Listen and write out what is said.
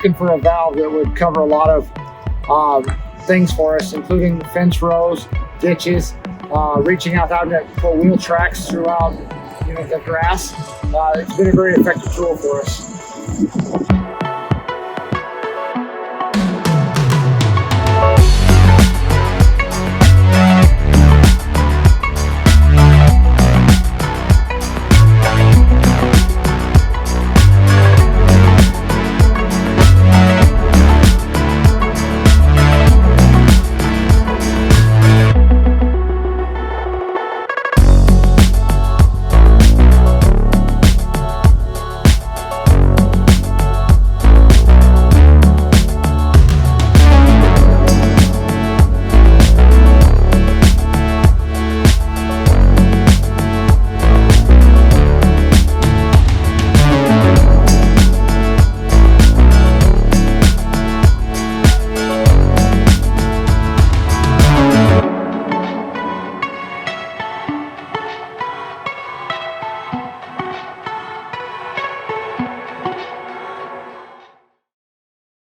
looking for a valve that would cover a lot of things for us, including fence rows, ditches, reaching out, having to put wheel tracks throughout, the grass. It's been a very effective tool for us.